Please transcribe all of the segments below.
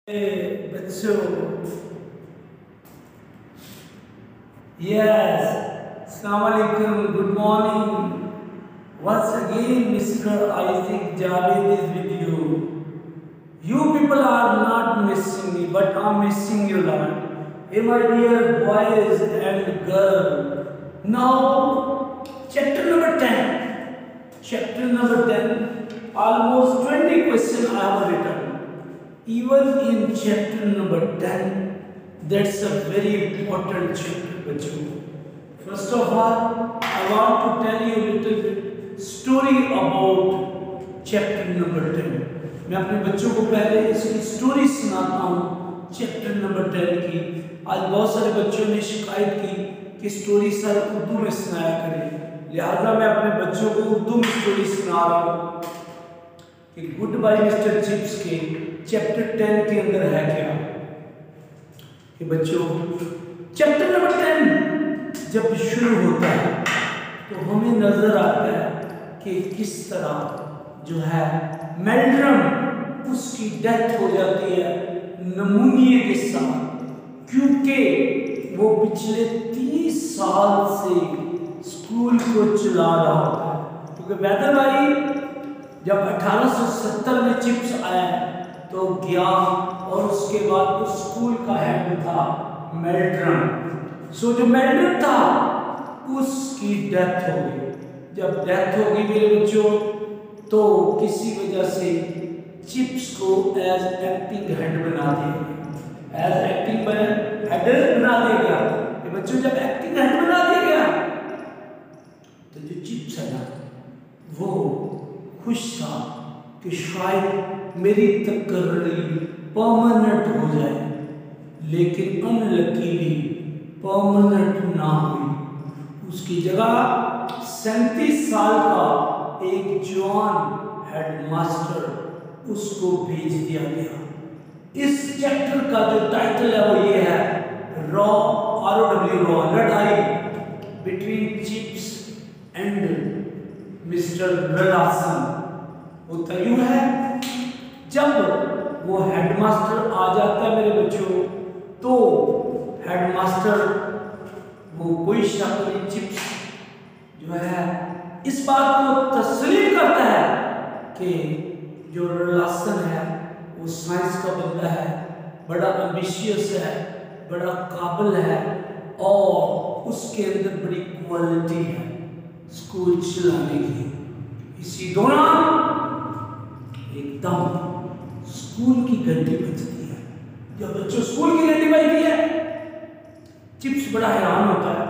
बच्चों, yes, Assalamualaikum, good morning. Once again, Mr. Isaac Javed is with you. You people are not missing me, but I'm missing you lot. Hey, my dear boys and girls. Now, chapter number 10. Chapter number 10. Almost 20 questions I have written. Even in chapter number 10, that's a very important chapter, bachcho. First of all, I want to tell you a little bit story about chapter number 10. मैं अपने बच्चों को पहले इसकी story सुनाता हूँ chapter number 10 की। आज बहुत सारे बच्चों ने शिकायत की कि स्टोरी सर उर्दू में सुनाया करें, लिहाजा मैं अपने बच्चों को उर्दू में स्टोरी सुना रहा हूँ कि गुड बाय मिस्टर चिप्स के चैप्टर 10 के अंदर है क्या। कि बच्चों, चैप्टर नंबर 10 जब शुरू होता है तो हमें नजर आता है कि किस तरह जो है मेल्ड्रम उसकी डेथ हो जाती है नमूनिया के साथ, क्योंकि वो पिछले 30 साल से स्कूल को चला रहा होता है। क्योंकि वैदर भाई जब 1870 में चिप्स आया तो गया और उसके बाद उस स्कूल का हेड था मेल्ड्रम। सो जो मेल्ड्रम था उसकी डेथ हो गई। जब डेथ हो गई मेरे बच्चों तो किसी वजह से चिप्स को एज एक्टिंग हेड बना दिया, एज एक्टिंग हेड बना दिया गया। ये बच्चों जब एक्टिंग हेड बना दिया गया तो जो चिप्स है ना वो खुश था कि शायद मेरी तकर्री परमानेंट हो जाए, लेकिन अनलकीली परमानेंट ना हुई। उसकी जगह 37 साल का एक जवान हेडमास्टर उसको भेज दिया गया। इस चैप्टर का जो टाइटल है वो ये है रॉ ROW रॉ, लड़ाई बिटवीन चिप्स एंड मिस्टर रलासन। होता यूं है, जब वो हेडमास्टर आ जाता है मेरे बच्चों तो हेडमास्टर वो कोई शक नहीं चिप्स जो है इस बात को तस्लीम करता है कि जो रलासन है वो साइंस का बंदा है, बड़ा एम्बिशियस है, बड़ा काबिल है और उसके अंदर बड़ी क्वालिटी है स्कूल चलाने की। इसी दौरान एकदम स्कूल की घंटी बजती है। जब बच्चों स्कूल की घंटी बजती है चिप्स बड़ा हैरान होता है,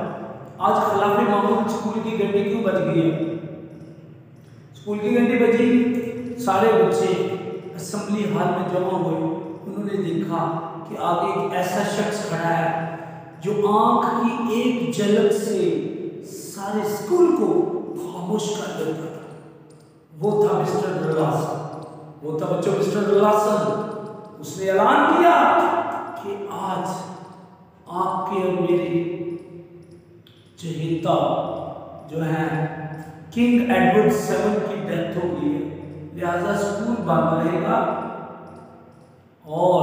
आज खिलाफ मामूल स्कूल की घंटी क्यों बज गई है। स्कूल की घंटी बजी, सारे बच्चे असेंबली हॉल में जमा हुए। उन्होंने देखा कि आगे एक ऐसा शख्स खड़ा है जो आंख की एक झलक से सारे स्कूल को खामोश कर देता था। वो था मिस्टर रलासन, वो था बच्चों मिस्टर रलासन। उसने ऐलान किया कि आज आपके और मेरे चहेता जो है किंग एडवर्ड 7 की डेथ हो गई है, लिहाजा स्कूल बंद रहेगा और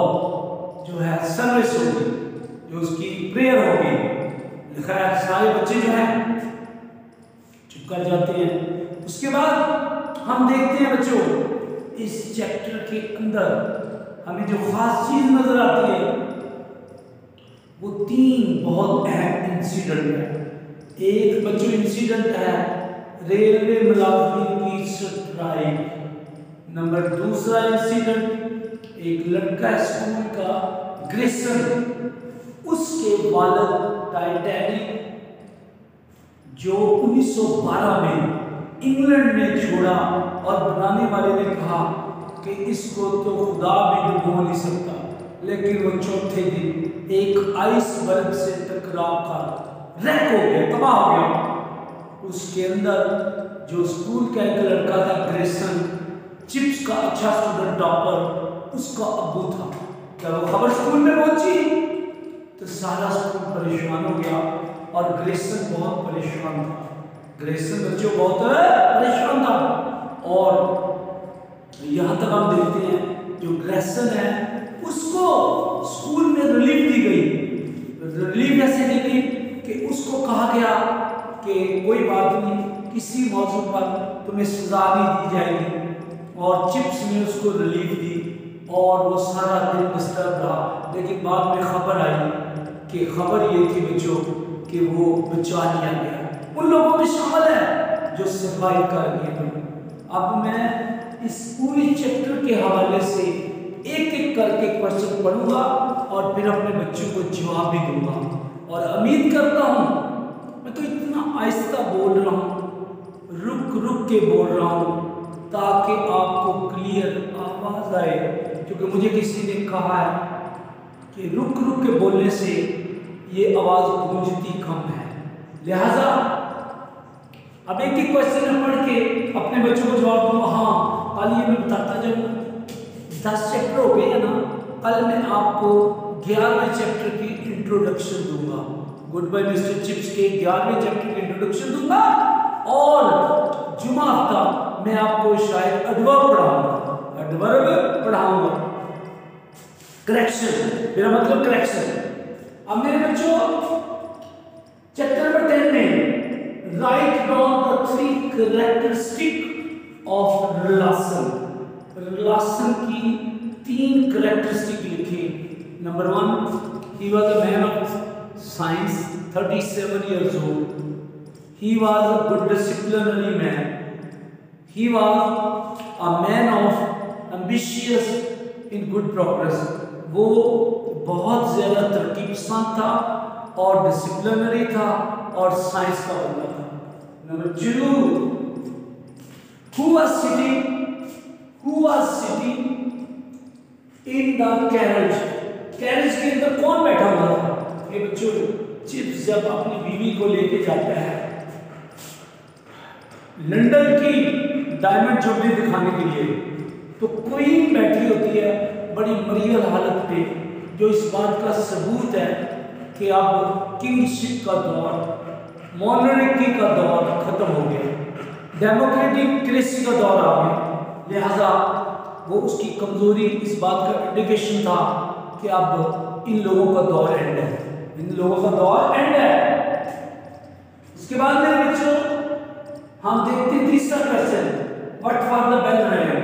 जो है सर्विस होगी, जो उसकी प्रेयर होगी। लिखा है सारे बच्चे जो हैं चुप कर जाते हैं। उसके बाद हम देखते हैं बच्चों इस चैप्टर के अंदर हमें जो खास चीज नजर आती है वो 3 बहुत अहम इंसिडेंट है। एक बच्चों इंसिडेंट है रेलवे मुलाजिम की स्ट्राइक। नंबर दूसरा इंसिडेंट एक लड़का स्कूल का ग्रेसन, उसके वालिद टाइटैनिक जो 1912 में इंग्लैंड ने छोड़ा और बनाने वाले ने कहा कि इसको तो खुदा भी डुबो नहीं सकता, लेकिन वो चौथे दिन एक आइसबर्ग से टकराव कर रैक हो गया, तबाह हो गया। उसके अंदर जो स्कूल का एक लड़का था ग्रेसन, चिप्स का अच्छा स्टूडेंट टॉपर, उसका अब्बू था। जब वो खबर स्कूल में पहुंची तो सारा स्कूल परेशान हो गया और ग्रेसन बहुत परेशान था। ग्रेसन बच्चों बहुत परेशान था और यहाँ तक हम देखते हैं जो ग्रेसन है उसको उन्हें सजा नहीं दी जाएगी और चिप्स ने उसको रिलीफ दी और वो सारा दिन डिस्टर्ब रहा। लेकिन बाद में खबर आई कि खबर ये थी बच्चों कि वो बचा लिया गया, उन लोगों में शामिल है जो सर्वाइव कर गए। अब मैं इस पूरी चैप्टर के हवाले से एक एक करके क्वेश्चन पढ़ूंगा और फिर अपने बच्चों को जवाब भी दूंगा। और उम्मीद करता हूँ, मैं तो इतना आहिस्ता बोल रहा हूँ, रुक रुक के बोल रहा हूँ ताकि आपको क्लियर आवाज आए, क्योंकि मुझे किसी ने कहा है कि रुक रुक के बोलने से ये आवाज गूंजती कम है। लिहाजा अब एक एक क्वेश्चन पढ़ के अपने बच्चों को जवाब दूंगा। हाँ, कल ये मैं बताता जाऊंगा 10 चैप्टर हो गए हैं ना, कल मैं आपको 11वें चैप्टर की इंट्रोडक्शन दूंगा। गुड बाय मिस्टर चिप्स के 11वें चैप्टर की इंट्रोडक्शन दूंगा और जुमा हफ्ता मैं आपको शायद एडवर्ब पढ़ाऊंगा, करेक्शन, मेरा मतलब करेक्शन। अब मेरे बच्चों चैप्टर नंबर 10 में write down the 3 characteristic of relation, relation की 3 कैरेक्टरिस्टिक लिखी। Number 1, he was a man of science, 37 years old. He was a good disciplinary man. He was a man of ambitious in good progress. वो बहुत ज़्यादा तरक्की पसंद था और disciplinary था और साइंस का बंदा था। Number 2, who was sitting in the carriage? Carriage के अंदर कौन बैठा हुआ था? ये बच्चों, चिप्स जब अपनी बीवी को लेके जाता है लंदन की डायमंड जुबली दिखाने के लिए, तो क्वीन बैठी होती है बड़ी मरियल हालत में, जो इस बात का सबूत है कि अब किंगशिप का दौर, मोनर्की का दौर खत्म हो गया, डेमोक्रेटिक क्रेसी का दौर आ गया। लिहाजा वो उसकी कमजोरी इस बात का इंडिकेशन था कि अब इन लोगों का दौर एंड है, इन लोगों का दौर एंड है। इसके बाद मेरे बच्चों हम देखते हैं तीसरा question, what for the bell rank,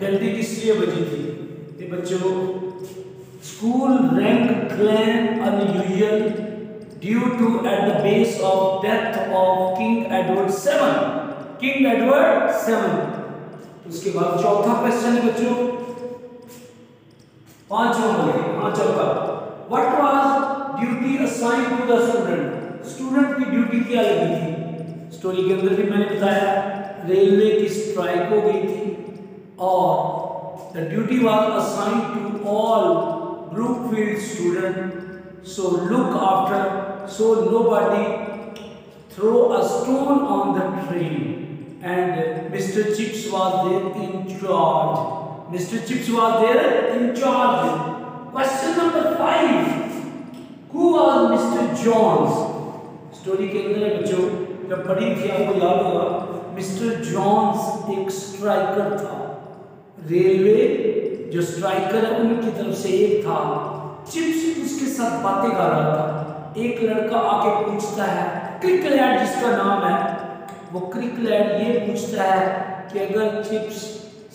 घंटी किस लिए बजी थी? ये बच्चों, school rank clan unusual due to at the base of death of king Edward 7, king Edward 7। उसके बाद चौथा क्वेश्चन है बच्चों, चौथा, what was duty assigned to the student, student की ड्यूटी क्या लगी थी? स्टोरी के अंदर भी मैंने बताया रेलवे की स्ट्राइक हो गई थी और the duty was assigned to all Brookfield student, so look after so nobody throw a stone on the train and mister Chips was there in charge, mister Chips was there in charge. Question number 5, who was mister Johns? Story के अंदर बच्चों जब पढ़ी थी आपको याद होगा, mister Johns एक स्ट्राइकर था, रेलवे जो स्ट्राइकर है उनकी तरफ से एक था। चिप्स उसके साथ बातें कर रहा था, एक लड़का आके पूछता है, क्रिकलैड जिसका नाम है, वो क्रिकलैड ये पूछता है कि अगर चिप्स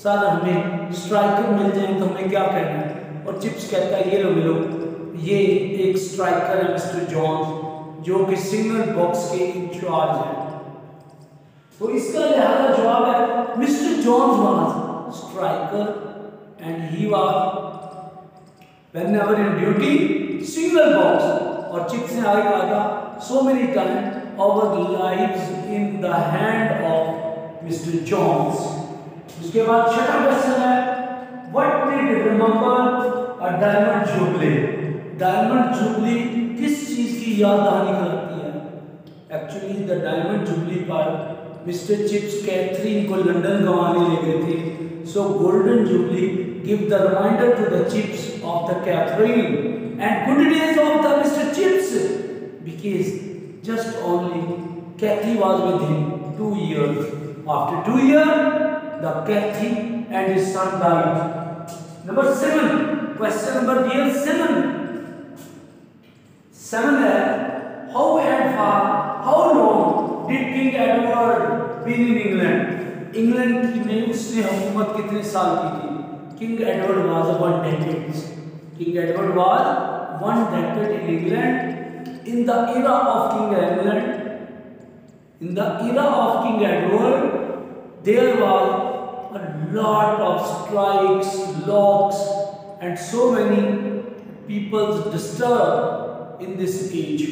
सर हमें स्ट्राइकर मिल जाए तो हमें क्या करना है? और चिप्स कहता है ये लो मिलो, ये एक स्ट्राइकर है मिस्टर जॉन्स जो कि सिग्नल बॉक्स के इंचार्ज है। तो इसका लिहाजा जवाब है mister Johns was striker and he was whenever in duty signal box। और चिप्स ने आगे कहा था so many times our lives in the hand of Mr. Jones। उसके बाद छठा क्वेश्चन है what did remember a diamond jubilee, diamond jubilee किस चीज की याद दहानी कराती है? एक्चुअली द डायमंड जुबली पर मिस्टर चिप्स कैथरीन को लंदन गंवाने ले गए थे, so golden jubilee give the reminder to the Chips of the Katherine and good days of the mister Chips because just only Kathy was with him 2 years। After 2 years the Kathy and his son died. Number 7, question number dear 7 है how long did King Edward been in England? England की में उसने हुकूमत कितने साल की थी? King Edward was 1 decade. King Edward was 1 decade in England. In the era of King England, in the era of King Edward, there was a lot of strikes, locks, and so many people disturbed in this age.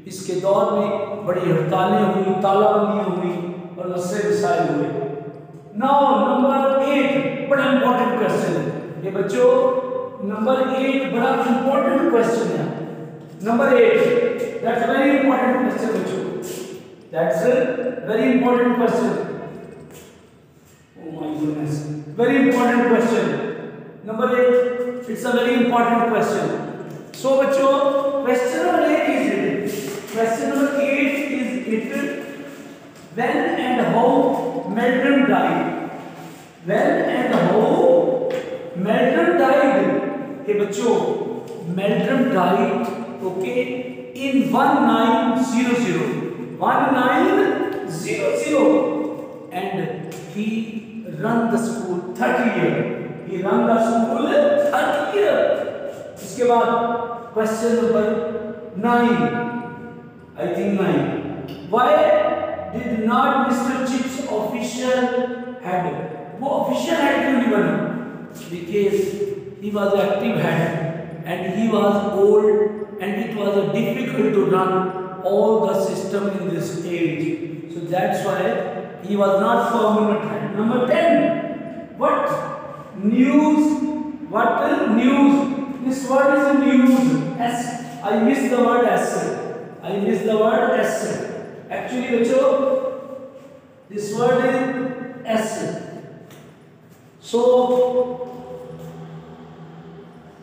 इसके दौर में बड़ी हड़तालें हुई, तालाबंदियां हुई और मसले मसाइल हुए. Now number 8 बड़ा important question है ये बच्चों. नंबर 8 बड़ा important question है. Number 8, that's a very important question बच्चों. That's a very important question. Oh my goodness, very important question. Number 8, it's a very important question. So बच्चों, question number 8 is it. Question number 8 is it. When and how Meldrum died. When and how Meldrum died. Hey बच्चों, Meldrum died. Okay, in 1900, 1900, and he run the school 30 years. He run the school 30 years. इसके बाद question number 9, I think 9. Why did not Mr. Chips official head? वो official head क्यों नहीं बना? Because he was active head and he was old. And it was difficult to run all the system in this age. So that's why he was not permanent head. Number 10. What news? What news? This word is news. S. I missed the word S. I missed the word S. Actually, बच्चों, this word is S. So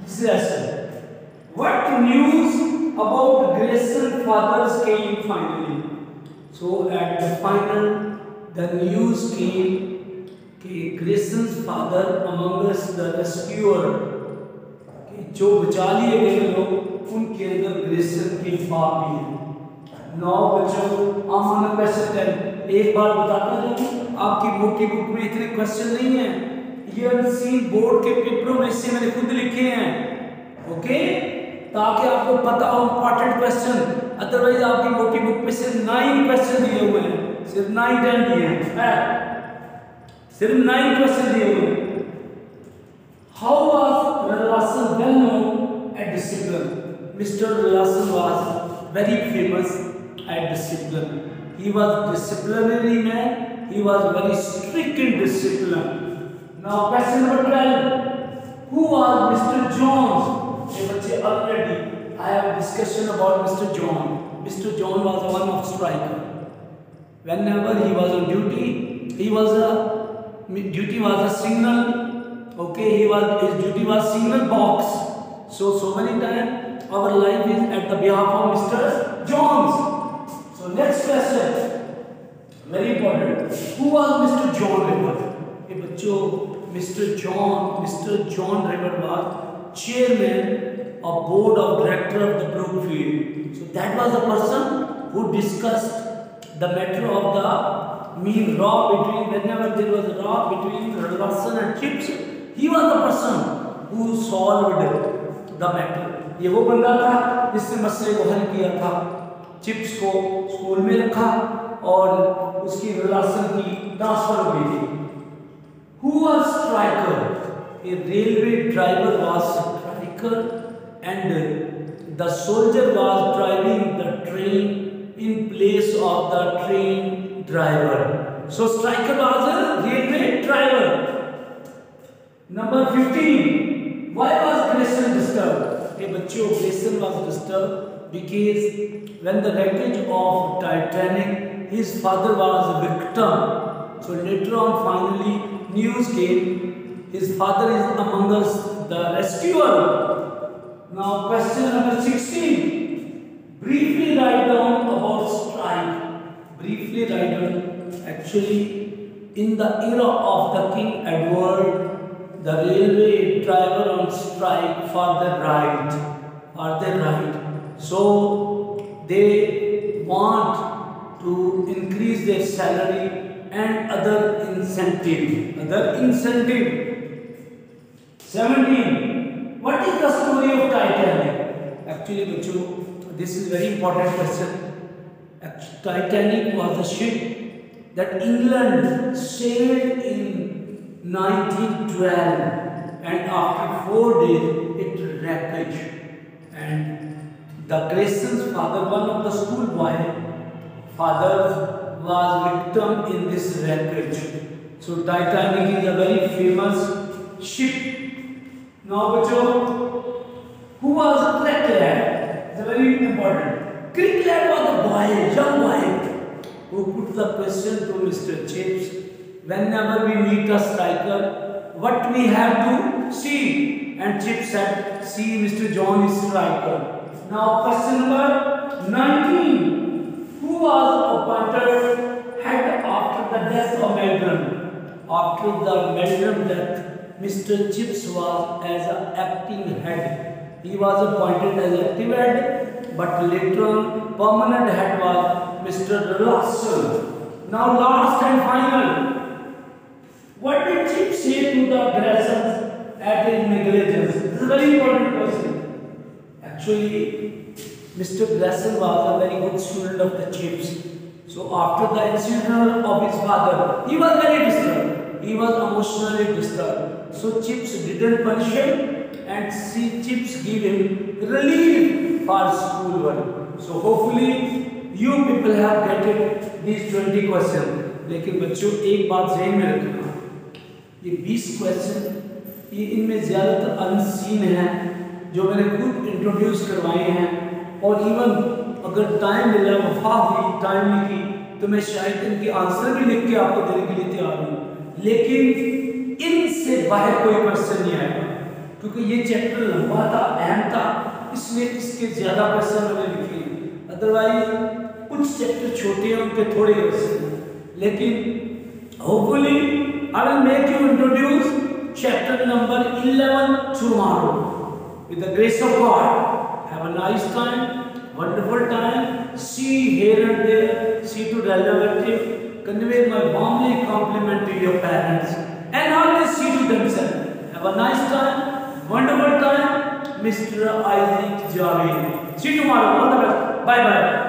this is S. What news about Grayson's father came finally? So at the final, the news came that Grayson's father among us the rescuer, जो बचा लिए गए लोग उनके अंदर Grayson के बाप भी हैं. 9 बच्चों, आम क्वेश्चन 10. एक बार बताता जाऊँ, आपकी मोटी बुक में इतने क्वेश्चन नहीं है. ये अनसीन बोर्ड के पेपरों में से मैंने खुद लिखे हैं. ओके, ताकि आपको पता हो इंपॉर्टेंट क्वेश्चन. अदरवाइज आपकी मोटी बुक में सिर्फ 9 क्वेश्चन दिए हुए हैं, सिर्फ 9 10 दिए हैं, सिर्फ 9 क्वेश्चन दिए हुए हैं. How was Rollason well known at discipline? Mister Rollason was very famous at discipline. He was disciplinary man. He was very strict in discipline. Now question number 12. Who was mister Jones? ये बच्चे already I have discussion about Mr. John. Mr. John was one of striker. Whenever he was on duty, duty was a signal. Okay, his duty was signal box. So many times our life is at the behalf of Mr. Johns. So next question, very important. Who was Mr. John River? ये बच्चों, Mr. John River was chairman of board of director of the Brookfield. So that was the person who discussed the matter of the row between, whenever there was a row between Russell and Chips, he was the person who solved the matter. ये वो बंदा था जिसने मसले को हल किया था. चिप्स को स्कूल में रखा और उसकी रलासन की ट्रांसफर हो गई थी. Who was striker? A railway driver was striker and the soldier was driving the train in place of the train driver. So striker was a railway driver. Number 15. Why was Grayson disturbed? Hey bachcho, Grayson was disturbed because when the wreckage of Titanic, his father was a victim. So later on, finally, news came. His father is among us, the rescuer. Now, question number 16. Briefly write down about strike. Briefly write down. Actually, in the era of the King Edward, the railway driver on strike for their right. So they want to increase their salary and other incentive. Other incentive. 17. What is the story of Titanic? Actually, bachcho, this is very important question. Titanic was a ship that England sailed in 1912, and after 4 days it wrecked. And the Grayson's father, one of the schoolboy fathers, was victim in this wreckage. So Titanic is a very famous ship. Now, bachcho, who was Kirkland? It's very important. Kirkland was a boy, young boy, who put the question to Mr. Chips. Whenever we meet a striker, what we have to see? And Chips said, see, Mr. John is striker. Now, question number 19. Who was appointed head after the death of Meldrum? After the Meldrum death, Mr. Chips was as an acting head. He was appointed as active head, but later on permanent head was Mr. Russell. Now last and final. What did Chips say to the Graysons at his negligence? This is a very important question. Actually, Mr. Grayson was a very good student of the Chips. So after the incident of his father, he was very disturbed. He was emotionally disturbed. So Chips didn't punish him, and Chips gave him relief for school work. So hopefully you people have get these 20 questions. लेकिन बच्चों एक बात ज़हन में रखना, ये 20 question ये इनमें ज़्यादातर अनसीन हैं जो मैंने खुद इंट्रोड्यूस करवाए हैं, और इवन अगर टाइम मिला, वफा हुई, टाइम लिखी, तो मैं शायद इनके आंसर भी लिख के आपको देने के लिए तैयार हूँ, लेकिन इनसे बाहर कोई क्वेश्चन नहीं आएगा क्योंकि ये चैप्टर लंबा था, अहम था, इसलिए इसके ज़्यादा क्वेश्चन मैंने लिखे। अदरवाइज कुछ चैप्टर छोटे हैं, उनके थोड़े क्वेश्चन हैं, लेकिन hopefully I will make you introduce chapter number 11 tomorrow with the grace of God. Have a nice time, wonderful time. See here and there, see to relative. Convey my warmly compliment to your parents and always see to themselves. Have a nice time, wonderful time, Mr. Isaac Javed. See you tomorrow. All the best. Bye bye.